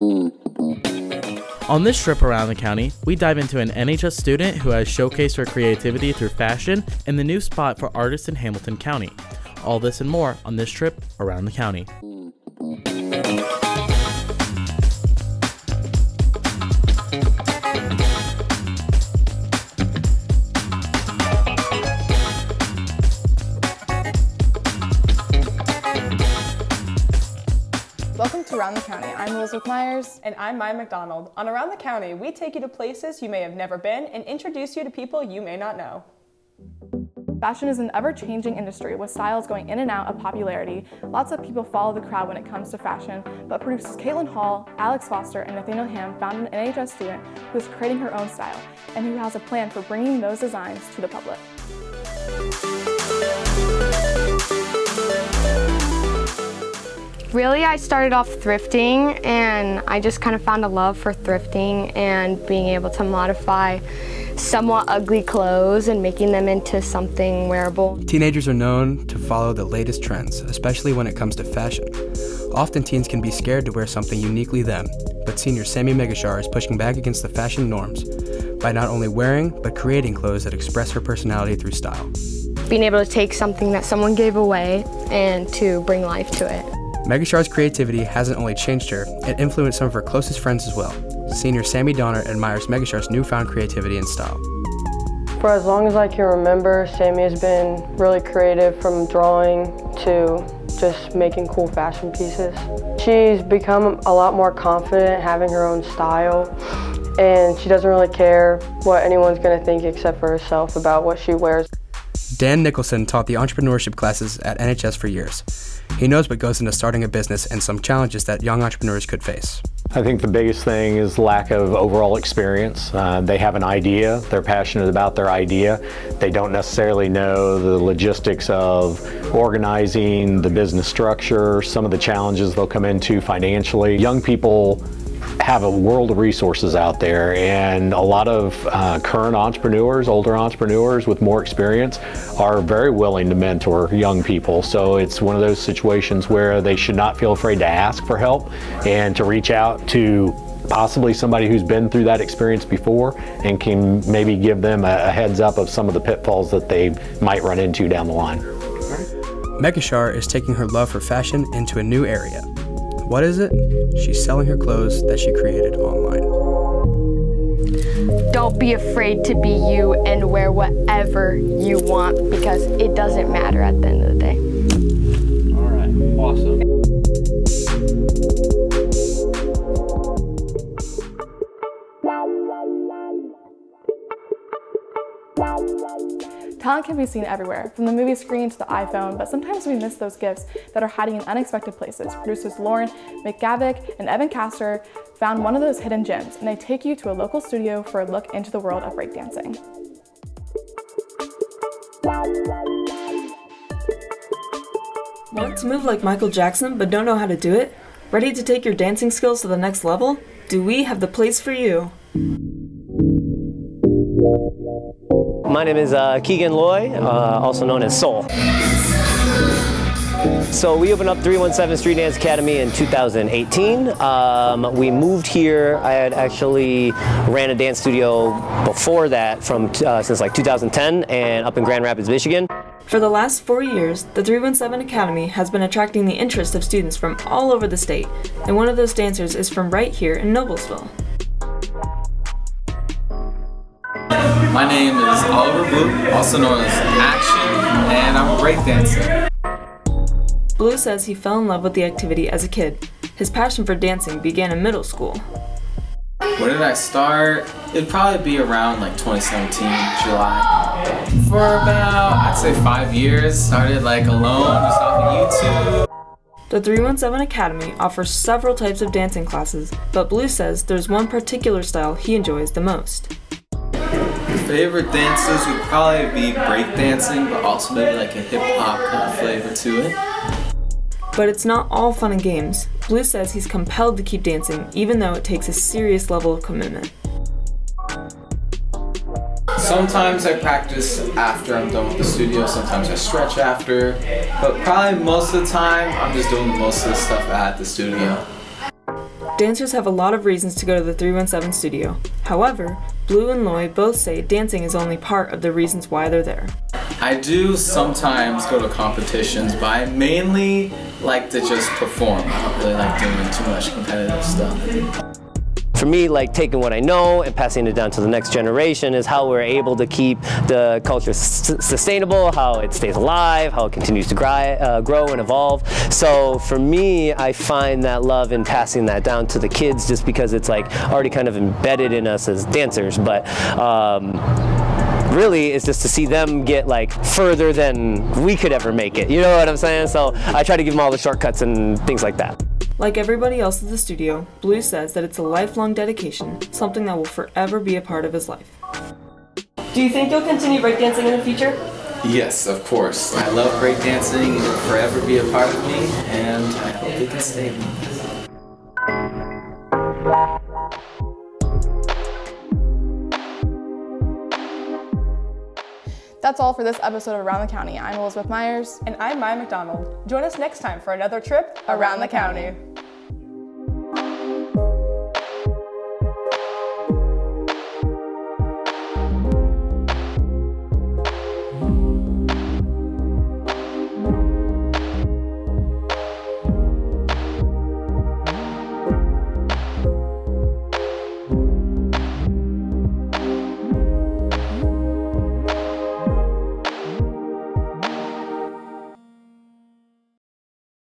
On this trip around the county, we dive into an NHS student who has showcased her creativity through fashion and the new spot for artists in Hamilton County. All this and more on this trip around the county. Welcome to Around the County. I'm Elizabeth Myers. And I'm Maya McDonald. On Around the County, we take you to places you may have never been and introduce you to people you may not know. Fashion is an ever-changing industry with styles going in and out of popularity. Lots of people follow the crowd when it comes to fashion, but producers Caitlin Hall, Alex Foster, and Nathaniel Ham found an NHS student who is creating her own style and who has a plan for bringing those designs to the public. Really, I started off thrifting, and I just kind of found a love for thrifting and being able to modify somewhat ugly clothes and making them into something wearable. Teenagers are known to follow the latest trends, especially when it comes to fashion. Often teens can be scared to wear something uniquely them, but senior Sammy Megashar is pushing back against the fashion norms by not only wearing, but creating clothes that express her personality through style. Being able to take something that someone gave away and to bring life to it. Megashar's creativity hasn't only changed her, it influenced some of her closest friends as well. Senior Sammy Donner admires Megashar's newfound creativity and style. For as long as I can remember, Sammy has been really creative, from drawing to just making cool fashion pieces. She's become a lot more confident having her own style, and she doesn't really care what anyone's going to think except for herself about what she wears. Dan Nicholson taught the entrepreneurship classes at NHS for years. He knows what goes into starting a business and some challenges that young entrepreneurs could face. I think the biggest thing is lack of overall experience. They have an idea, they're passionate about their idea. They don't necessarily know the logistics of organizing the business structure, some of the challenges they'll come into financially. Young people have a world of resources out there, and a lot of current entrepreneurs, older entrepreneurs with more experience are very willing to mentor young people. So it's one of those situations where they should not feel afraid to ask for help and to reach out to possibly somebody who's been through that experience before and can maybe give them a heads up of some of the pitfalls that they might run into down the line. Megashar is taking her love for fashion into a new area. What is it? She's selling her clothes that she created online. Don't be afraid to be you and wear whatever you want, because it doesn't matter at the end of the day. All right, awesome. Talent can be seen everywhere, from the movie screen to the iPhone, but sometimes we miss those gifts that are hiding in unexpected places. Producers Lauren McGavick and Evan Castor found one of those hidden gems, and they take you to a local studio for a look into the world of breakdancing. Want to move like Michael Jackson but don't know how to do it? Ready to take your dancing skills to the next level? Do we have the place for you? My name is Keegan Loy, also known as Soul. So we opened up 317 Street Dance Academy in 2018. We moved here. I had actually ran a dance studio before that since like 2010 and up in Grand Rapids, Michigan. For the last 4 years, the 317 Academy has been attracting the interest of students from all over the state, and one of those dancers is from right here in Noblesville. My name is Oliver Blue, also known as Action, and I'm a breakdancer. Blue says he fell in love with the activity as a kid. His passion for dancing began in middle school. When did I start? It'd probably be around like 2017, July. For about, I'd say 5 years. Started like alone, just off of YouTube. The 317 Academy offers several types of dancing classes, but Blue says there's one particular style he enjoys the most. Favorite dances would probably be breakdancing, but also maybe like a hip-hop kind of flavor to it. But it's not all fun and games. Blue says he's compelled to keep dancing, even though it takes a serious level of commitment. Sometimes I practice after I'm done with the studio, sometimes I stretch after, but probably most of the time I'm just doing most of the stuff at the studio. dancers have a lot of reasons to go to the 317 studio. However, Blue and Loy both say dancing is only part of the reasons why they're there. I do sometimes go to competitions, but I mainly like to just perform. I don't really like doing too much competitive stuff. For me, like taking what I know and passing it down to the next generation is how we're able to keep the culture sustainable, how it stays alive, how it continues to grow and evolve. So for me, I find that love in passing that down to the kids just because it's like already kind of embedded in us as dancers. But really, it's just to see them get like further than we could ever make it. You know what I'm saying? So I try to give them all the shortcuts and things like that. Like everybody else at the studio, Blue says that it's a lifelong dedication, something that will forever be a part of his life. Do you think you'll continue breakdancing in the future? Yes, of course. I love breakdancing. It will forever be a part of me, and I hope it can stay with me. That's all for this episode of Around the County. I'm Elizabeth Myers. And I'm Maya McDonald. Join us next time for another trip around the county.